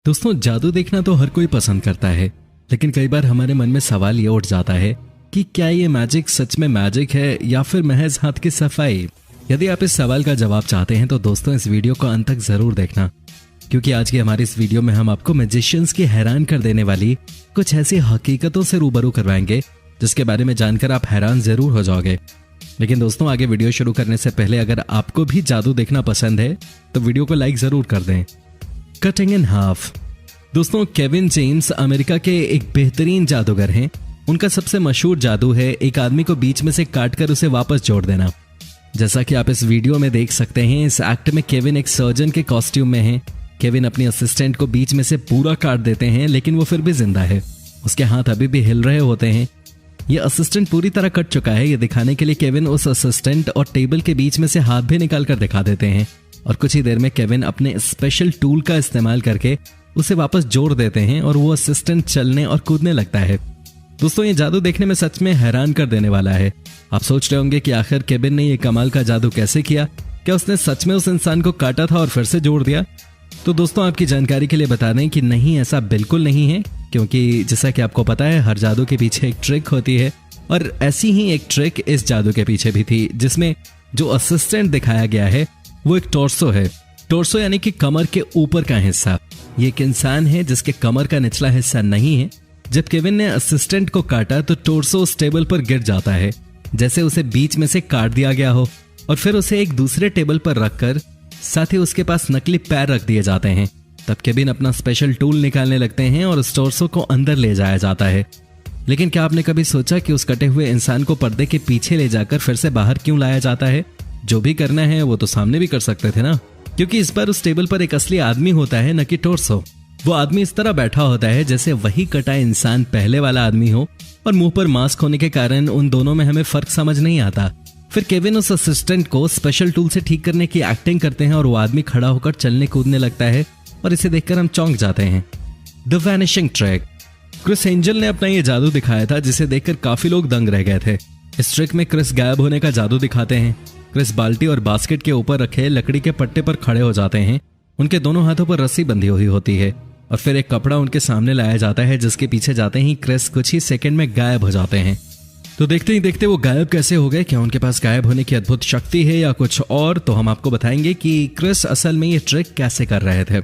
दोस्तों, जादू देखना तो हर कोई पसंद करता है, लेकिन कई बार हमारे मन में सवाल ये उठ जाता है कि क्या ये मैजिक सच में मैजिक है या फिर महज हाथ की सफाई। यदि आप इस सवाल का जवाब चाहते हैं तो दोस्तों इस वीडियो को अंत तक जरूर देखना, क्योंकि आज की हमारी इस वीडियो में हम आपको मैजिशियंस की हैरान कर देने वाली कुछ ऐसी हकीकतों से रूबरू करवाएंगे जिसके बारे में जानकर आप हैरान जरूर हो जाओगे। लेकिन दोस्तों, आगे वीडियो शुरू करने से पहले अगर आपको भी जादू देखना पसंद है तो वीडियो को लाइक जरूर कर दें। Cutting in half. दोस्तों, केविन जेम्स अमेरिका के एक बेहतरीन जादूगर हैं। उनका सबसे मशहूर जादू है एक आदमी को बीच में से काटकर उसे वापस जोड़ देना। जैसा कि आप इस वीडियो में देख सकते हैं, इस एक्ट में केविन एक सर्जन के कॉस्ट्यूम में है। केविन अपनी असिस्टेंट को बीच में से पूरा काट देते हैं, लेकिन वो फिर भी जिंदा है। उसके हाथ अभी भी हिल रहे होते हैं। ये असिस्टेंट पूरी तरह कट चुका है। ये दिखाने के लिए केविन उस असिस्टेंट और टेबल के बीच में से हाथ भी निकाल कर दिखा देते हैं और कुछ ही देर में केविन अपने स्पेशल टूल का इस्तेमाल करके उसे वापस जोड़ देते हैं और वो असिस्टेंट चलने और कूदने लगता है। दोस्तों, ये जादू देखने में सच में हैरान कर देने वाला है। आप सोच रहे होंगे कि आखिर केविन ने ये कमाल का जादू कैसे किया? क्या उसने सच में उस इंसान को काटा था और फिर से जोड़ दिया? तो दोस्तों, आपकी जानकारी के लिए बता दें कि नहीं, ऐसा बिल्कुल नहीं है, क्योंकि जैसा कि आपको पता है हर जादू के पीछे एक ट्रिक होती है और ऐसी ही एक ट्रिक इस जादू के पीछे भी थी, जिसमें जो असिस्टेंट दिखाया गया है वो एक टॉर्सो है। टॉर्सो यानी कि कमर के ऊपर का हिस्सा। ये एक इंसान है जिसके कमर का निचला हिस्सा नहीं है। जब केविन ने असिस्टेंट को काटा तो टॉर्सो उस टेबल पर गिर जाता है, जैसे उसे बीच में से काट दिया गया हो, और फिर उसे एक दूसरे टेबल पर रखकर साथ ही उसके पास नकली पैर रख दिए जाते हैं। तब केविन अपना स्पेशल टूल निकालने लगते हैं और उस टॉर्सो को अंदर ले जाया जाता है। लेकिन क्या आपने कभी सोचा कि उस कटे हुए इंसान को पर्दे के पीछे ले जाकर फिर से बाहर क्यों लाया जाता है? जो भी करना है वो तो सामने भी कर सकते थे ना, क्योंकि इस बार उस टेबल पर एक असली आदमी होता है, न कि टॉर्सो। वो आदमी इस तरह बैठा होता है जैसे वही कटा इंसान पहले वाला आदमी हो, और मुंह पर मास्क होने के कारण उन दोनों में हमें फर्क समझ नहीं आता। फिर केविन उस असिस्टेंट को स्पेशल टूल से ठीक करने की एक्टिंग करते हैं और वो आदमी खड़ा होकर चलने कूदने लगता है और इसे देखकर हम चौंक जाते हैं। The vanishing trick. Chris angel ने अपना ये जादू दिखाया था जिसे देखकर काफी लोग दंग रह गए थे। इस ट्रिक में क्रिस गायब होने का जादू दिखाते हैं। क्रिस बाल्टी और बास्केट के ऊपर रखे लकड़ी के पट्टे पर खड़े हो जाते हैं। उनके दोनों हाथों पर रस्सी बंधी हुई होती है और फिर एक कपड़ा उनके सामने लाया जाता है, जिसके पीछे जाते ही क्रिस कुछ ही सेकंड में गायब हो जाते हैं। तो देखते ही देखते वो गायब कैसे हो गए? क्या उनके पास गायब होने की अद्भुत शक्ति है या कुछ और? तो हम आपको बताएंगे कि क्रिस असल में ये ट्रिक कैसे कर रहे थे।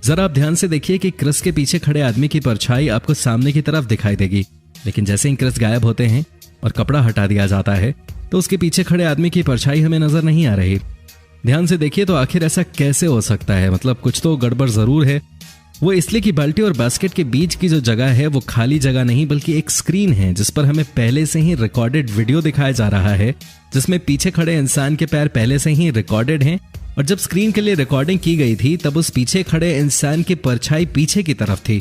जरा आप ध्यान से देखिए कि क्रिस के पीछे खड़े आदमी की परछाई आपको सामने की तरफ दिखाई देगी, लेकिन जैसे ही क्रिस गायब होते हैं और कपड़ा हटा दिया जाता है तो उसके पीछे खड़े आदमी की परछाई हमें नजर नहीं आ रही। ध्यान से देखिए तो आखिर ऐसा कैसे हो सकता है? मतलब कुछ तो गड़बड़ जरूर है। वो इसलिए कि बाल्टी और बास्केट के बीच की जो जगह है वो खाली जगह नहीं बल्कि एक स्क्रीन है, जिस पर हमें पहले से ही रिकॉर्डेड वीडियो दिखाया जा रहा है, जिसमें पीछे खड़े इंसान के पैर पहले से ही रिकॉर्डेड हैं। और जब स्क्रीन के लिए रिकॉर्डिंग की गई थी तब उस पीछे खड़े इंसान की परछाई पीछे की तरफ थी,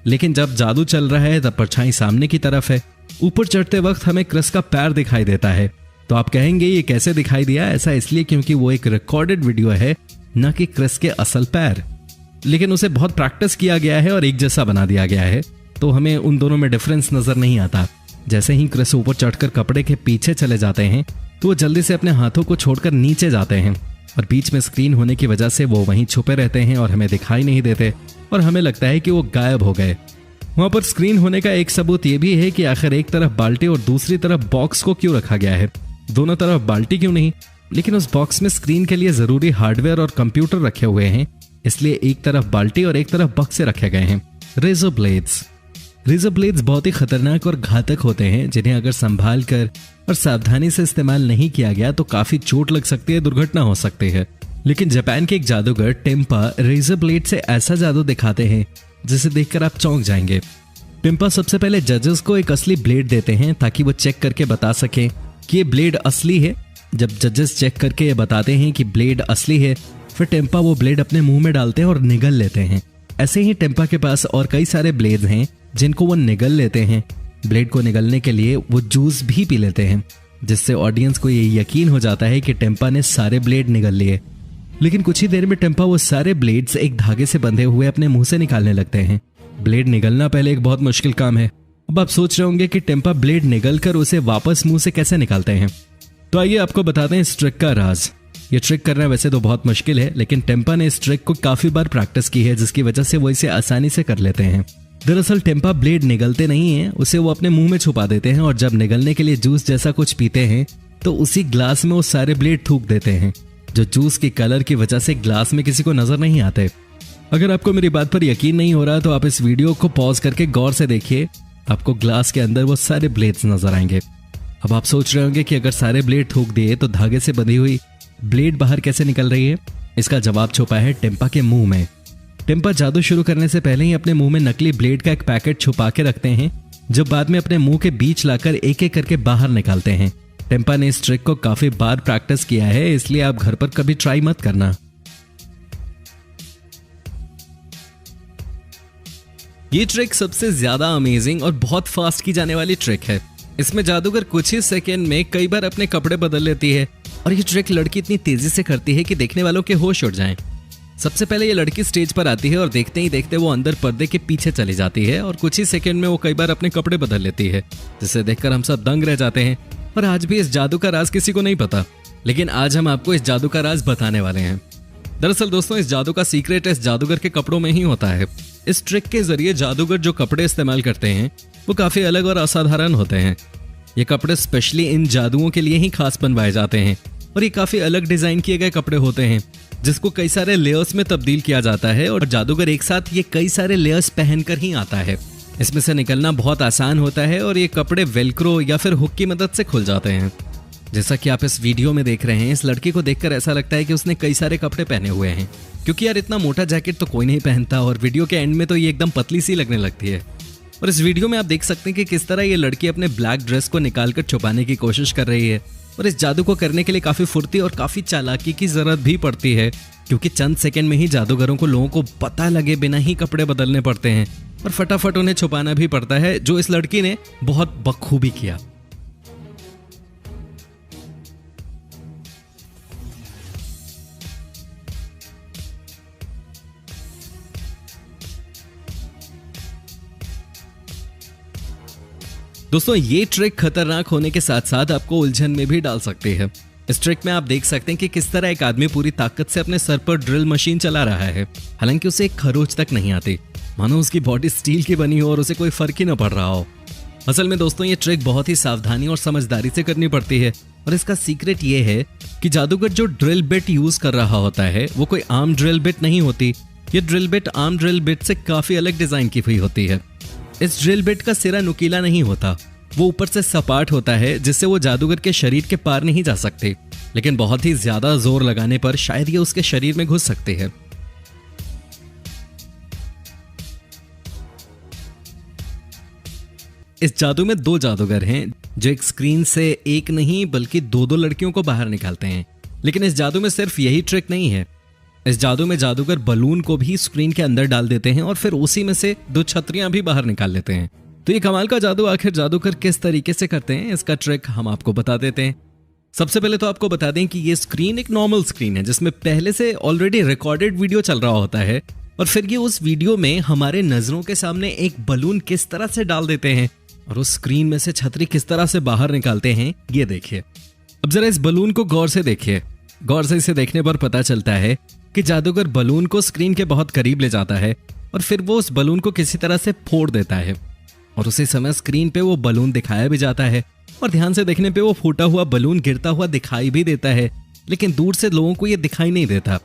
लेकिन जब जादू चल रहा है तब परछाई सामने की तरफ है। ऊपर चढ़ते वक्त हमें क्रिस का पैर दिखाई देता है। तो आप कहेंगे ये कैसे दिखाई दिया? ऐसा इसलिए क्योंकि वो एक रिकॉर्डेड वीडियो है, न कि क्रिस के असल पैर। लेकिन उसे बहुत प्रैक्टिस किया गया है और एक जैसा बना दिया गया है, तो हमें उन दोनों में डिफरेंस नजर नहीं आता। जैसे ही क्रिस ऊपर चढ़कर कपड़े के पीछे चले जाते हैं तो वो जल्दी से अपने हाथों को छोड़कर नीचे जाते हैं और बीच में स्क्रीन होने की वजह से वो वहीं छुपे रहते हैं और हमें दिखाई नहीं देते और हमें लगता है कि वो गायब हो गए। वहां पर स्क्रीन होने का एक सबूत ये भी है कि आखिर एक तरफ बाल्टी और दूसरी तरफ बॉक्स को क्यों रखा गया है? दोनों तरफ बाल्टी क्यों नहीं? लेकिन उस बॉक्स में स्क्रीन के लिए जरूरी हार्डवेयर और कंप्यूटर रखे हुए हैं, इसलिए एक तरफ बाल्टी और एक तरफ बक्से रखे गए हैं। Razor blades. रेजर ब्लेड्स बहुत ही खतरनाक और घातक होते हैं, जिन्हें अगर संभाल कर और सावधानी से इस्तेमाल नहीं किया गया तो काफी चोट लग सकती है, दुर्घटना हो सकती है। लेकिन जापान के एक जादूगर टेम्पा रेजर ब्लेड से ऐसा जादू दिखाते हैं जिसे देखकर आप चौंक जाएंगे। टेम्पा सबसे पहले जजेस को एक असली ब्लेड देते हैं ताकि वो चेक करके बता सकें कि ये ब्लेड असली है। जब जजेस चेक करके ये बताते हैं कि ब्लेड असली है, फिर टेम्पा वो ब्लेड अपने मुंह में डालते हैं और निगल लेते हैं। ऐसे ही टेम्पा के पास और कई सारे ब्लेड्स हैं जिनको वो निगल लेते हैं। ब्लेड को निगलने के लिए वो जूस भी पी लेते हैं, जिससे ऑडियंस को ये यकीन हो जाता है कि टेम्पा ने सारे ब्लेड निगल लिए। लेकिन कुछ ही देर में टेम्पा वो सारे ब्लेड्स एक धागे से बंधे हुए अपने मुंह से निकालने लगते हैं। ब्लेड निगलना पहले एक बहुत मुश्किल काम है। अब आप सोच रहे होंगे कि टेम्पा ब्लेड निगल कर उसे वापस मुंह से कैसे निकालते हैं। तो आइए आपको बताते हैं इस ट्रिक का राज। ये ट्रिक करना वैसे तो बहुत मुश्किल है, लेकिन टेम्पा ने इस ट्रिक को काफी बार प्रैक्टिस की है, जिसकी वजह से वो इसे आसानी से कर लेते हैं। दरअसल टेम्पा ब्लेड निगलते नहीं हैं, उसे वो अपने मुंह में छुपा देते हैं और जब निगलने के लिए जूस जैसा कुछ पीते हैं तो उसी ग्लास में वो सारे ब्लेड थूक देते हैं, जो जूस की कलर की वजह से ग्लास में किसी को नजर नहीं आते। अगर आपको मेरी बात पर यकीन नहीं हो रहा तो आप इस वीडियो को पॉज करके गौर से देखिए, आपको ग्लास के अंदर वो सारे ब्लेड्स नजर आएंगे। अब आप सोच रहे होंगे कि अगर सारे ब्लेड थूक दिए तो धागे से बंधी हुई ब्लेड बाहर कैसे निकल रही है? इसका जवाब छुपा है टेम्पा के मुंह में। टेम्पा जादू शुरू करने से पहले ही अपने मुंह में नकली ब्लेड का एक पैकेट छुपा के रखते हैं, जो बाद में अपने मुंह के बीच लाकर एक एक करके बाहर निकालते हैं। टेम्पा ने इस ट्रिक को काफी बार प्रैक्टिस किया है, इसलिए आप घर पर कभी ट्राई मत करना। ये ट्रिक सबसे ज्यादा अमेजिंग और बहुत फास्ट की जाने वाली ट्रिक है। इसमें जादूगर कुछ ही सेकेंड में कई बार अपने कपड़े बदल लेती है और ये ट्रिक लड़की इतनी तेजी से करती है कि देखने वालों के होश उड़ जाएं। सबसे पहले ये लड़की स्टेज पर आती है और देखते ही देखते वो अंदर पर्दे के पीछे चली जाती है और कुछ ही सेकंड में वो कई बार अपने कपड़े बदल लेती है, जिसे देखकर हम सब दंग रह जाते हैं। और आज भी इस जादू का राज किसी को नहीं पता, लेकिन आज हम आपको इस जादू का राज बताने वाले हैं। दरअसल दोस्तों, इस जादू का सीक्रेट इस जादूगर के कपड़ों में ही होता है। इस ट्रिक के जरिए जादूगर जो कपड़े इस्तेमाल करते हैं वो काफी अलग और असाधारण होते हैं। ये कपड़े स्पेशली इन जादुओं के लिए ही खास बनवाए जाते हैं और ये काफी अलग डिजाइन किए गए कपड़े होते हैं, जिसको कई सारे लेयर्स में तब्दील किया जाता है और जादूगर एक साथ ये कई सारे लेयर्स पहनकर ही आता है। इसमें से निकलना बहुत आसान होता है और ये कपड़े वेलक्रो या फिर हुक की मदद से खुल जाते हैं। जैसा कि आप इस वीडियो में देख रहे हैं, इस लड़की को देखकर ऐसा लगता है कि उसने कई सारे कपड़े पहने हुए हैं, क्योंकि यार इतना मोटा जैकेट तो कोई नहीं पहनता और वीडियो के एंड में तो ये एकदम पतली सी लगने लगती है। और इस वीडियो में आप देख सकते हैं कि किस तरह ये लड़की अपने ब्लैक ड्रेस को निकालकर छुपाने की कोशिश कर रही है। और इस जादू को करने के लिए काफी फुर्ती और काफी चालाकी की जरूरत भी पड़ती है, क्योंकि चंद सेकंड में ही जादूगरों को लोगों को पता लगे बिना ही कपड़े बदलने पड़ते हैं और फटाफट उन्हें छुपाना भी पड़ता है, जो इस लड़की ने बहुत बखूबी किया। दोस्तों, ये ट्रिक खतरनाक होने के साथ साथ आपको उलझन में भी डाल सकती है। इस ट्रिक में आप देख सकते हैं कि किस तरह एक आदमी पूरी ताकत से अपने सर पर ड्रिल मशीन चला रहा है, हालांकि उसे एक खरोच तक नहीं आती, मानो उसकी बॉडी स्टील की बनी हो और उसे कोई फर्क ही न पड़ रहा हो। असल में दोस्तों, ये ट्रिक बहुत ही सावधानी और समझदारी से करनी पड़ती है और इसका सीक्रेट ये है कि जादूगर जो ड्रिल बिट यूज कर रहा होता है वो कोई आम ड्रिल बिट नहीं होती। ये ड्रिल बिट आम ड्रिल बिट से काफी अलग डिजाइन की हुई होती है। इस ड्रिल बिट का सिरा नुकीला नहीं होता, वो ऊपर से सपाट होता है, जिससे वो जादूगर के शरीर के पार नहीं जा सकते, लेकिन बहुत ही ज्यादा जोर लगाने पर शायद ये उसके शरीर में घुस सकती है। इस जादू में दो जादूगर हैं जो एक स्क्रीन से एक नहीं बल्कि दो दो लड़कियों को बाहर निकालते हैं। लेकिन इस जादू में सिर्फ यही ट्रिक नहीं है। इस जादू में जादूगर बलून को भी स्क्रीन के अंदर डाल देते हैं और फिर उसी में से दो छतरियां भी बाहर निकाल लेते हैं। तो ये कमाल का जादू आखिर जादूगर किस तरीके से करते हैं, इसका ट्रिक हम आपको बता देते हैं। सबसे पहले तो आपको बता दें कि ये स्क्रीन एक नॉर्मल स्क्रीन है, जिसमें पहले से ऑलरेडी रिकॉर्डेड वीडियो चल रहा होता है और फिर ये उस वीडियो में हमारे नजरों के सामने एक बलून किस तरह से डाल देते हैं और उस स्क्रीन में से छतरी किस तरह से बाहर निकालते हैं, ये देखिए। अब जरा इस बलून को गौर से देखिए। गौर से इसे देखने पर पता चलता है कि जादूगर बलून को स्क्रीन के बहुत करीब ले जाता है और फिर वो उस बलून को किसी तरह से फोड़ देता है और उसी समय स्क्रीन पे वो बलून दिखाया भी जाता है और ध्यान से देखने पे वो फूटा हुआ बलून गिरता हुआ दिखाई भी देता है, लेकिन दूर से लोगों को ये दिखाई नहीं देता।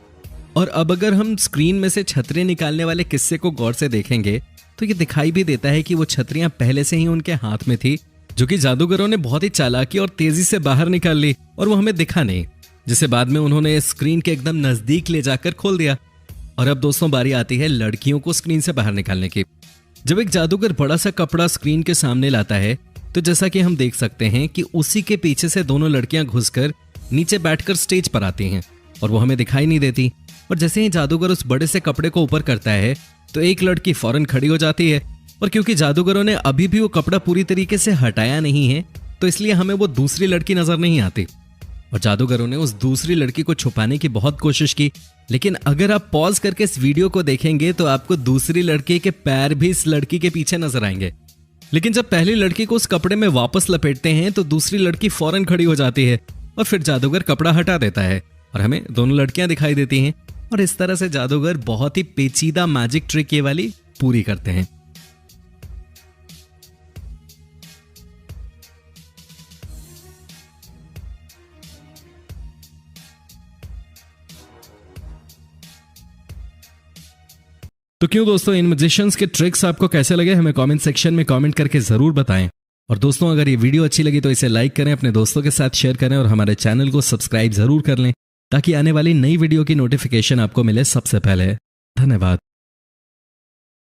और अब अगर हम स्क्रीन में से छतरी निकालने वाले किस्से को गौर से देखेंगे तो ये दिखाई भी देता है कि वो छतरियां पहले से ही उनके हाथ में थी, जो कि जादूगरों ने बहुत ही चालाकी और तेजी से बाहर निकाल ली और वो हमें दिखा नहीं, जिसे बाद में उन्होंने स्क्रीन के एकदम नजदीक ले जाकर खोल दिया। और अब दोस्तों, बारी आती है लड़कियों को स्क्रीन से बाहर निकालने की। जब एक जादूगर बड़ा सा कपड़ा स्क्रीन के सामने लाता है तो जैसा कि हम देख सकते हैं कि उसी के पीछे से दोनों लड़कियां घुसकर नीचे बैठकर स्टेज पर आती हैं और वो हमें दिखाई नहीं देती। और जैसे ही जादूगर उस बड़े से कपड़े को ऊपर करता है तो एक लड़की फौरन खड़ी हो जाती है और क्योंकि जादूगरों ने अभी भी वो कपड़ा पूरी तरीके से हटाया नहीं है तो इसलिए हमें वो दूसरी लड़की नजर नहीं आती। और जादूगरों ने उस दूसरी लड़की को छुपाने की बहुत कोशिश की, लेकिन अगर आप पॉज करके इस वीडियो को देखेंगे तो आपको दूसरी लड़की के पैर भी इस लड़की के पीछे नजर आएंगे। लेकिन जब पहली लड़की को उस कपड़े में वापस लपेटते हैं तो दूसरी लड़की फौरन खड़ी हो जाती है और फिर जादूगर कपड़ा हटा देता है और हमें दोनों लड़कियां दिखाई देती हैं और इस तरह से जादूगर बहुत ही पेचीदा मैजिक ट्रिक ये वाली पूरी करते हैं। तो क्यों दोस्तों, इन मैजिशियंस के ट्रिक्स आपको कैसे लगे हमें कमेंट सेक्शन में कमेंट करके जरूर बताएं। और दोस्तों, अगर ये वीडियो अच्छी लगी तो इसे लाइक करें, अपने दोस्तों के साथ शेयर करें और हमारे चैनल को सब्सक्राइब जरूर कर लें ताकि आने वाली नई वीडियो की नोटिफिकेशन आपको मिले सबसे पहले। धन्यवाद।